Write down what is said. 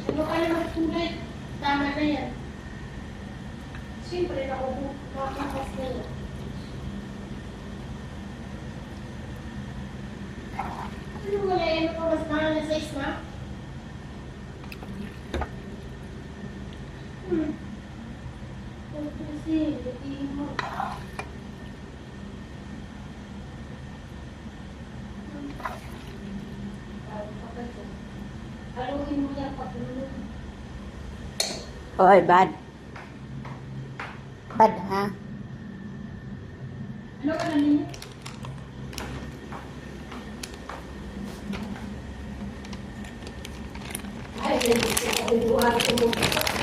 Ano ka naman kulay? Tama na yan. Siyempre, nakakas na yan. Ano wala yan? Ano mas mahal na size na? Kasi, hindi mo. Haluin mo yan pagulong. Oy, bad. Bad, ha? Ano ka na ninyo? Ay, hindi ko